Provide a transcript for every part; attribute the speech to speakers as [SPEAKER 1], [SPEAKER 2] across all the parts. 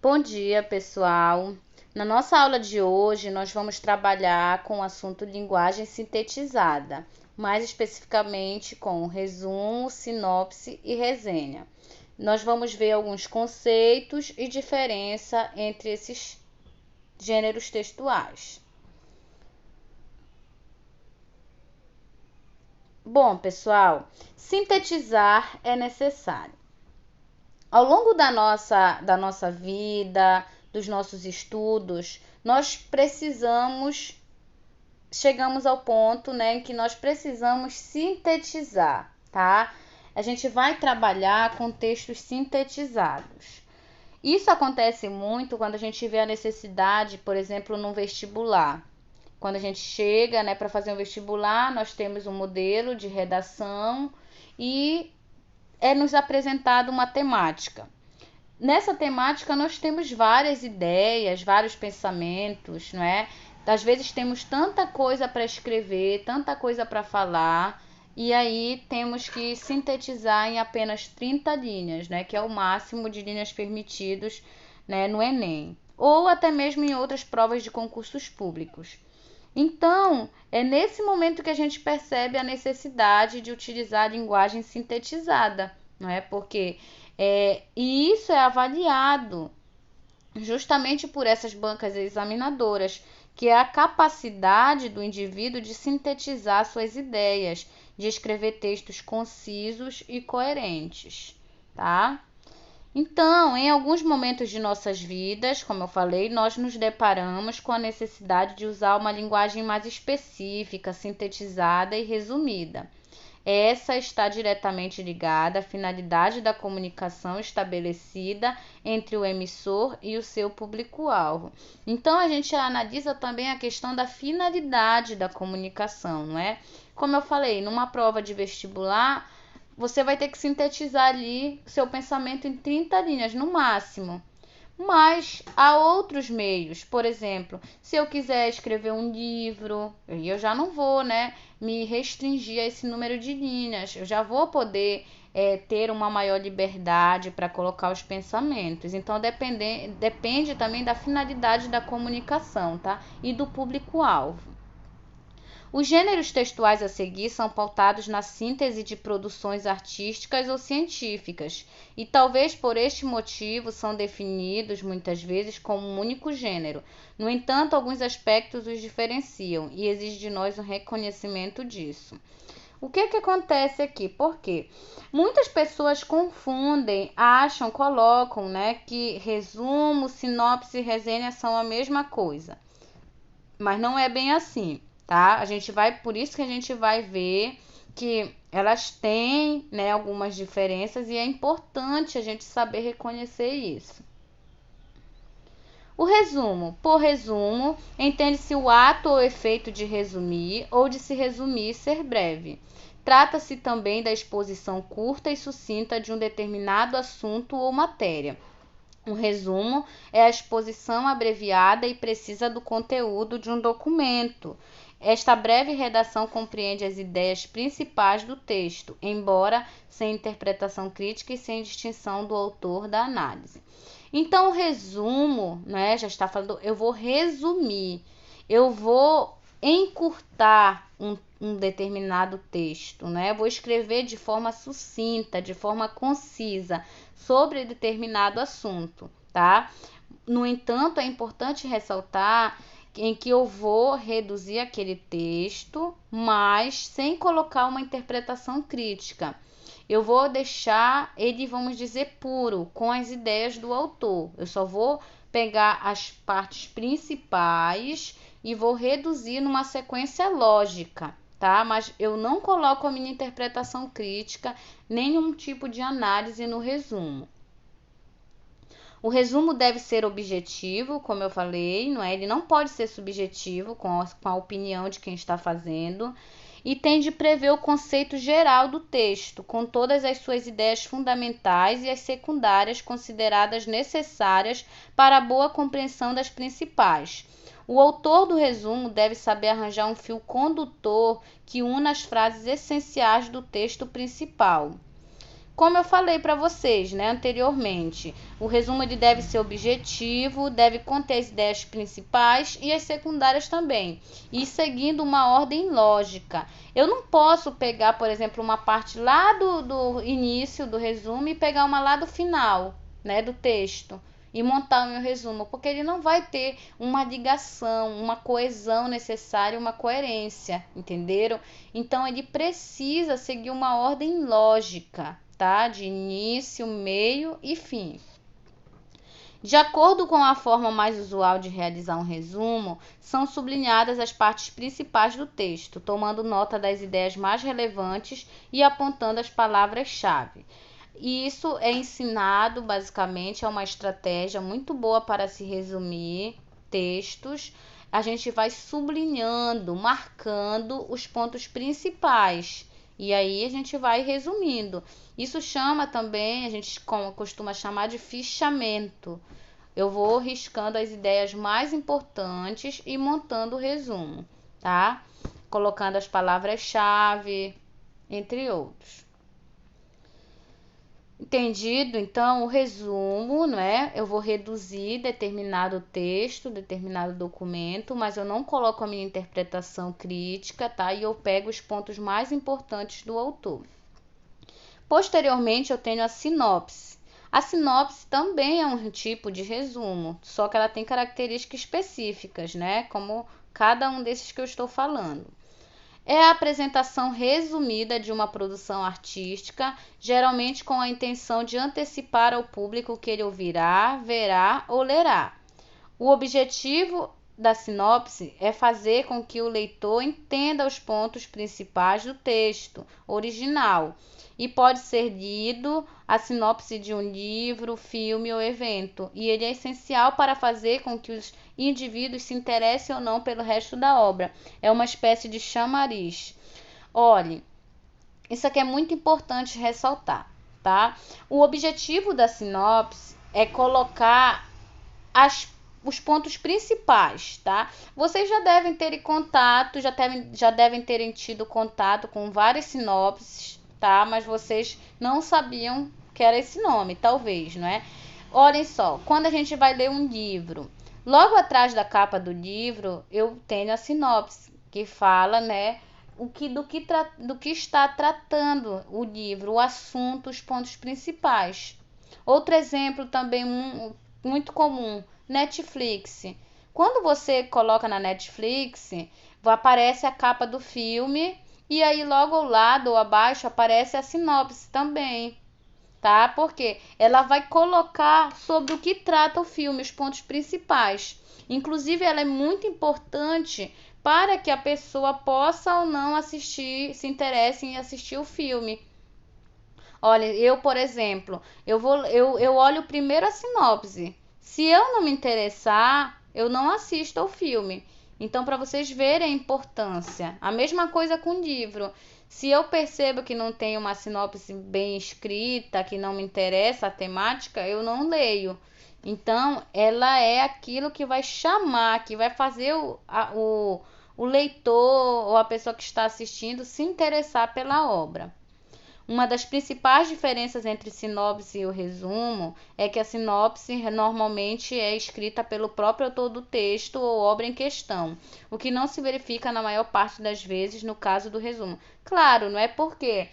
[SPEAKER 1] Bom dia, pessoal! Na nossa aula de hoje, nós vamos trabalhar com o assunto linguagem sintetizada, mais especificamente com resumo, sinopse e resenha. Nós vamos ver alguns conceitos e diferença entre esses gêneros textuais. Bom, pessoal, sintetizar é necessário. Ao longo da nossa vida, dos nossos estudos, chegamos ao ponto, né, em que nós precisamos sintetizar, tá? A gente vai trabalhar com textos sintetizados. Isso acontece muito quando a gente vê a necessidade, por exemplo, no vestibular. Quando a gente chega, né, para fazer um vestibular, nós temos um modelo de redação e é nos apresentado uma temática. Nessa temática nós temos várias ideias, vários pensamentos, não é? Às vezes temos tanta coisa para escrever, tanta coisa para falar, e aí temos que sintetizar em apenas 30 linhas, né? Que é o máximo de linhas permitidos, né, no Enem, ou até mesmo em outras provas de concursos públicos. Então, é nesse momento que a gente percebe a necessidade de utilizar a linguagem sintetizada, não é? E isso é avaliado justamente por essas bancas examinadoras, que é a capacidade do indivíduo de sintetizar suas ideias, de escrever textos concisos e coerentes, tá? Então, em alguns momentos de nossas vidas, como eu falei, nós nos deparamos com a necessidade de usar uma linguagem mais específica, sintetizada e resumida. Essa está diretamente ligada à finalidade da comunicação estabelecida entre o emissor e o seu público-alvo. Então, a gente analisa também a questão da finalidade da comunicação, não é? Como eu falei, numa prova de vestibular, você vai ter que sintetizar ali seu pensamento em 30 linhas no máximo. Mas há outros meios, por exemplo, se eu quiser escrever um livro, eu já não vou, né, me restringir a esse número de linhas, eu já vou poder ter uma maior liberdade para colocar os pensamentos. Então depende também da finalidade da comunicação, tá? E do público-alvo. Os gêneros textuais a seguir são pautados na síntese de produções artísticas ou científicas, e talvez por este motivo são definidos muitas vezes como um único gênero. No entanto, alguns aspectos os diferenciam e exigem de nós um reconhecimento disso. O que acontece aqui? Por quê? Muitas pessoas confundem, colocam, né, que resumo, sinopse e resenha são a mesma coisa. Mas não é bem assim, tá? Por isso que a gente vai ver que elas têm, né, algumas diferenças e é importante a gente saber reconhecer isso. O resumo. Por resumo, entende-se o ato ou efeito de resumir ou de se resumir e ser breve. Trata-se também da exposição curta e sucinta de um determinado assunto ou matéria. Um resumo é a exposição abreviada e precisa do conteúdo de um documento. Esta breve redação compreende as ideias principais do texto, embora sem interpretação crítica e sem distinção do autor da análise. Então, o resumo, né, já está falando, eu vou resumir, eu vou encurtar um determinado texto, né? Eu vou escrever de forma sucinta, de forma concisa, sobre determinado assunto, tá? No entanto, é importante ressaltar em que eu vou reduzir aquele texto, mas sem colocar uma interpretação crítica. Eu vou deixar ele, vamos dizer, puro, com as ideias do autor. Eu só vou pegar as partes principais e vou reduzir numa sequência lógica, tá? Mas eu não coloco a minha interpretação crítica, nenhum tipo de análise no resumo. O resumo deve ser objetivo, como eu falei, não é? Ele não pode ser subjetivo com a opinião de quem está fazendo, e tem de prever o conceito geral do texto, com todas as suas ideias fundamentais e as secundárias consideradas necessárias para a boa compreensão das principais. O autor do resumo deve saber arranjar um fio condutor que una as frases essenciais do texto principal. como eu falei para vocês, né, anteriormente, o resumo ele deve ser objetivo, deve conter as ideias principais e as secundárias também, e seguindo uma ordem lógica. Eu não posso pegar, por exemplo, uma parte lá do início do resumo e pegar uma lá do final, né, do texto, e montar o meu resumo, porque ele não vai ter uma ligação, uma coesão necessária, uma coerência, entenderam? Então ele precisa seguir uma ordem lógica, tá? De início, meio e fim. De acordo com a forma mais usual de realizar um resumo, são sublinhadas as partes principais do texto, tomando nota das ideias mais relevantes e apontando as palavras-chave. E isso é ensinado, basicamente, é uma estratégia muito boa para se resumir textos. A gente vai sublinhando, marcando os pontos principais. E aí a gente vai resumindo. Isso chama também, a gente costuma chamar de fichamento. Eu vou riscando as ideias mais importantes e montando o resumo, tá? Colocando as palavras-chave, entre outros. Entendido? Então, o resumo, né? Eu vou reduzir determinado texto, determinado documento, mas eu não coloco a minha interpretação crítica, tá? E eu pego os pontos mais importantes do autor. Posteriormente, eu tenho a sinopse. A sinopse também é um tipo de resumo, só que ela tem características específicas, né? Como cada um desses que eu estou falando. É a apresentação resumida de uma produção artística, geralmente com a intenção de antecipar ao público o que ele ouvirá, verá ou lerá. O objetivo da sinopse é fazer com que o leitor entenda os pontos principais do texto original e pode ser lido a sinopse de um livro, filme ou evento, e ele é essencial para fazer com que os indivíduos se interessem ou não pelo resto da obra. É uma espécie de chamariz. Olhe, isso aqui é muito importante ressaltar, tá? O objetivo da sinopse é colocar os pontos principais, tá? Vocês já devem ter contato, já devem terem tido contato com várias sinopses, tá? Mas vocês não sabiam que era esse nome, talvez, não é? Olhem só, quando a gente vai ler um livro, logo atrás da capa do livro, eu tenho a sinopse, que fala, né, do que está tratando o livro, o assunto, os pontos principais. Outro exemplo também muito comum, Netflix. Quando você coloca na Netflix, aparece a capa do filme e aí logo ao lado ou abaixo aparece a sinopse também, tá? Porque ela vai colocar sobre o que trata o filme, os pontos principais. Inclusive, ela é muito importante para que a pessoa possa ou não assistir, se interesse em assistir o filme. Olha, eu, por exemplo, eu olho primeiro a sinopse. Se eu não me interessar, eu não assisto ao filme. Então, para vocês verem a importância. A mesma coisa com livro. Se eu percebo que não tem uma sinopse bem escrita, que não me interessa a temática, eu não leio. Então, ela é aquilo que vai chamar, que vai fazer o leitor ou a pessoa que está assistindo se interessar pela obra. Uma das principais diferenças entre sinopse e o resumo é que a sinopse normalmente é escrita pelo próprio autor do texto ou obra em questão, o que não se verifica na maior parte das vezes no caso do resumo. Claro, não é porque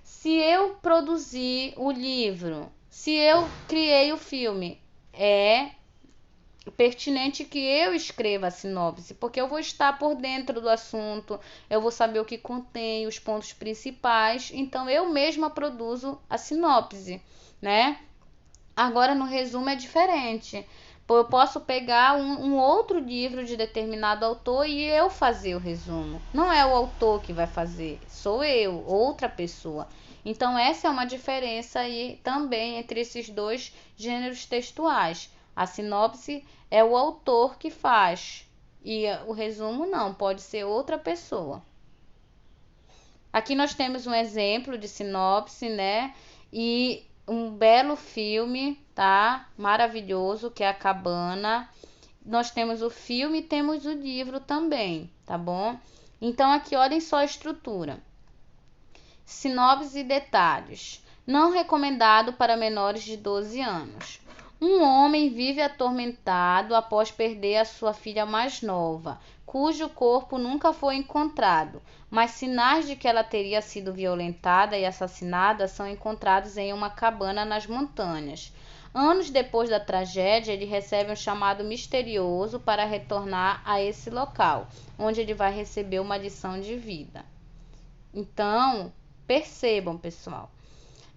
[SPEAKER 1] se eu produzi o livro, se eu criei o filme, é pertinente que eu escreva a sinopse, porque eu vou estar por dentro do assunto, eu vou saber o que contém, os pontos principais, então eu mesma produzo a sinopse, né? Agora no resumo é diferente. Eu posso pegar um outro livro de determinado autor e eu fazer o resumo. Não é o autor que vai fazer, sou eu, outra pessoa. Então essa é uma diferença aí também entre esses dois gêneros textuais. A sinopse é o autor que faz e o resumo não, pode ser outra pessoa. Aqui nós temos um exemplo de sinopse, né? E um belo filme, tá? Maravilhoso, que é A Cabana. Nós temos o filme e temos o livro também, tá bom? Então aqui olhem só a estrutura. Sinopse e detalhes. Não recomendado para menores de 12 anos. Um homem vive atormentado após perder a sua filha mais nova, cujo corpo nunca foi encontrado, mas sinais de que ela teria sido violentada e assassinada são encontrados em uma cabana nas montanhas. Anos depois da tragédia, ele recebe um chamado misterioso para retornar a esse local, onde ele vai receber uma lição de vida. Então, percebam, pessoal.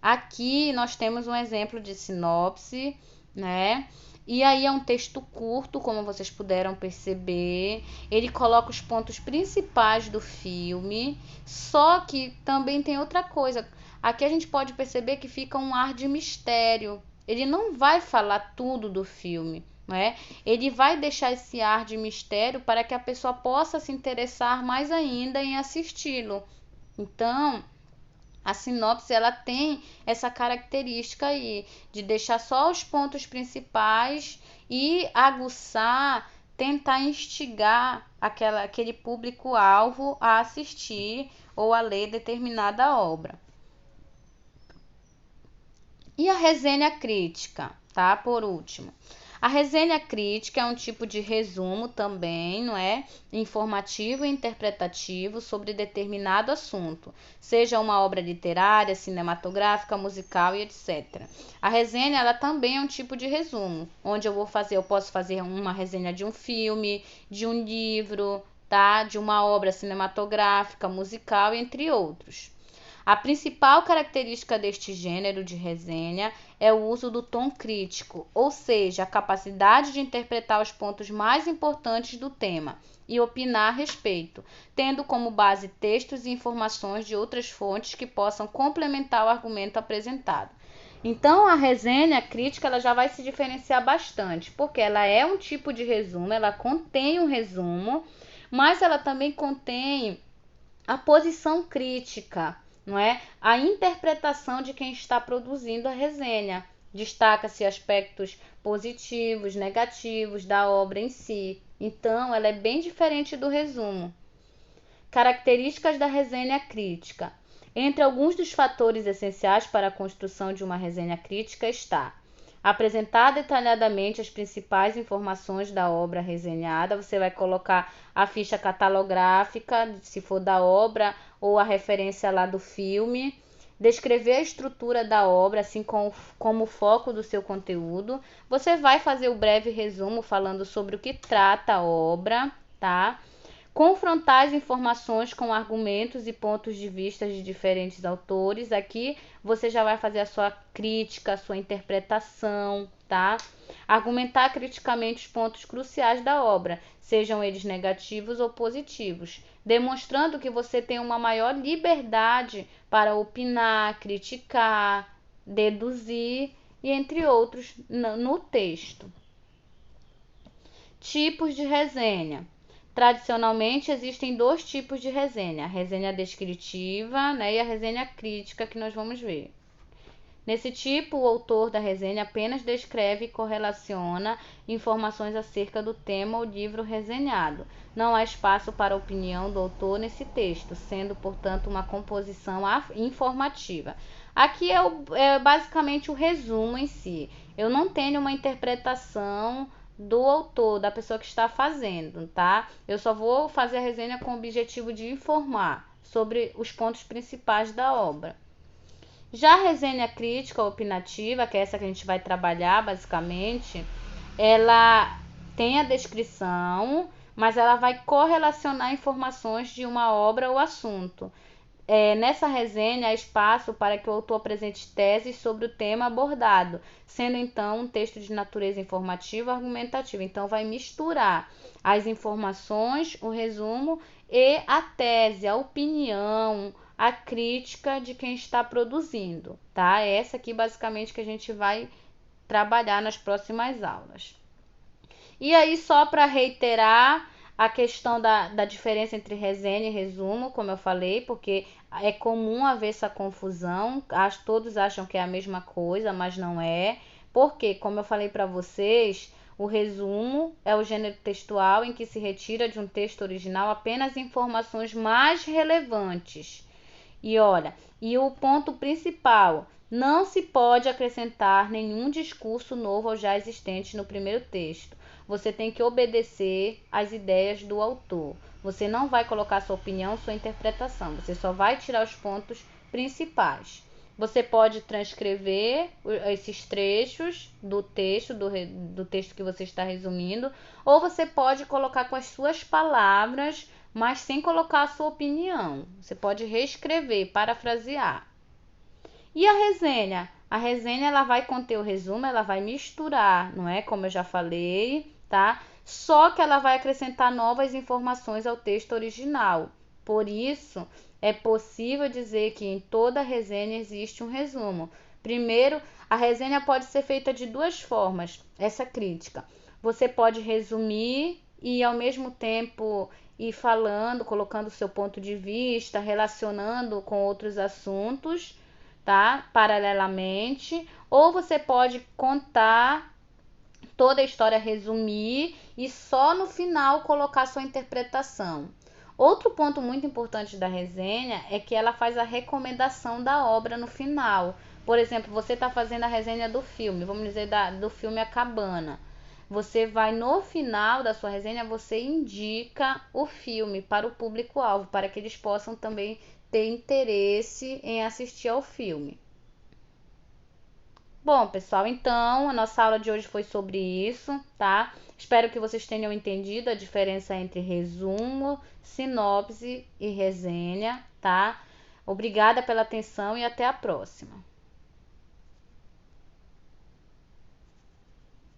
[SPEAKER 1] Aqui nós temos um exemplo de sinopse, né? E aí é um texto curto, como vocês puderam perceber. Ele coloca os pontos principais do filme, só que também tem outra coisa. Aqui a gente pode perceber que fica um ar de mistério. Ele não vai falar tudo do filme, né? Ele vai deixar esse ar de mistério para que a pessoa possa se interessar mais ainda em assisti-lo. Então, a sinopse ela tem essa característica aí de deixar só os pontos principais e aguçar, tentar instigar aquele público-alvo a assistir ou a ler determinada obra. E a resenha crítica, tá? Por último. A resenha crítica é um tipo de resumo também, não é? Informativo e interpretativo sobre determinado assunto, seja uma obra literária, cinematográfica, musical e etc. A resenha ela também é um tipo de resumo, onde eu posso fazer uma resenha de um filme, de um livro, tá? De uma obra cinematográfica, musical, entre outros. A principal característica deste gênero de resenha é o uso do tom crítico, ou seja, a capacidade de interpretar os pontos mais importantes do tema e opinar a respeito, tendo como base textos e informações de outras fontes que possam complementar o argumento apresentado. Então, a resenha crítica ela já vai se diferenciar bastante, porque ela é um tipo de resumo, ela contém um resumo, mas ela também contém a posição crítica, não é? A interpretação de quem está produzindo a resenha. Destaca-se aspectos positivos, negativos da obra em si. Então, ela é bem diferente do resumo. Características da resenha crítica. Entre alguns dos fatores essenciais para a construção de uma resenha crítica está apresentar detalhadamente as principais informações da obra resenhada. Você vai colocar a ficha catalográfica, se for da obra, ou a referência lá do filme. Descrever a estrutura da obra, assim como o foco do seu conteúdo. Você vai fazer o breve resumo falando sobre o que trata a obra, tá? Confrontar as informações com argumentos e pontos de vista de diferentes autores. Aqui você já vai fazer a sua crítica, a sua interpretação, tá? Argumentar criticamente os pontos cruciais da obra, sejam eles negativos ou positivos, demonstrando que você tem uma maior liberdade para opinar, criticar, deduzir e entre outros no texto. Tipos de resenha. Tradicionalmente, existem dois tipos de resenha, a resenha descritiva, né, e a resenha crítica, que nós vamos ver. Nesse tipo, o autor da resenha apenas descreve e correlaciona informações acerca do tema ou livro resenhado. Não há espaço para a opinião do autor nesse texto, sendo, portanto, uma composição informativa. Aqui é basicamente o resumo em si. Eu não tenho uma interpretação do autor, da pessoa que está fazendo, tá? Eu só vou fazer a resenha com o objetivo de informar sobre os pontos principais da obra. Já a resenha crítica ou opinativa, que é essa que a gente vai trabalhar basicamente, ela tem a descrição, mas ela vai correlacionar informações de uma obra ou assunto. Nessa resenha há espaço para que o autor apresente teses sobre o tema abordado, sendo então um texto de natureza informativa ou argumentativa. Então vai misturar as informações, o resumo e a tese, a opinião, a crítica de quem está produzindo, tá? É essa aqui basicamente que a gente vai trabalhar nas próximas aulas. E aí, só para reiterar a questão da diferença entre resenha e resumo, como eu falei, porque é comum haver essa confusão, todos acham que é a mesma coisa, mas não é, porque, como eu falei para vocês, o resumo é o gênero textual em que se retira de um texto original apenas informações mais relevantes. E olha, e o ponto principal Não se pode acrescentar nenhum discurso novo ao já existente no primeiro texto. Você tem que obedecer às ideias do autor. Você não vai colocar sua opinião, sua interpretação. Você só vai tirar os pontos principais. Você pode transcrever esses trechos do texto, do texto que você está resumindo, ou você pode colocar com as suas palavras, mas sem colocar a sua opinião. Você pode reescrever, parafrasear. E a resenha? A resenha ela vai conter o resumo, ela vai misturar, não é? Como eu já falei, tá? Só que ela vai acrescentar novas informações ao texto original. Por isso, é possível dizer que em toda resenha existe um resumo. Primeiro, a resenha pode ser feita de duas formas, essa crítica. Você pode resumir e ao mesmo tempo ir falando, colocando o seu ponto de vista, relacionando com outros assuntos, tá? Paralelamente, ou você pode contar toda a história, resumir e só no final colocar sua interpretação. Outro ponto muito importante da resenha é que ela faz a recomendação da obra no final. Por exemplo, você está fazendo a resenha do filme, vamos dizer do filme A Cabana. Você vai no final da sua resenha, você indica o filme para o público-alvo, para que eles possam também ter interesse em assistir ao filme. Bom, pessoal, então a nossa aula de hoje foi sobre isso, tá? Espero que vocês tenham entendido a diferença entre resumo, sinopse e resenha, tá? Obrigada pela atenção e até a próxima.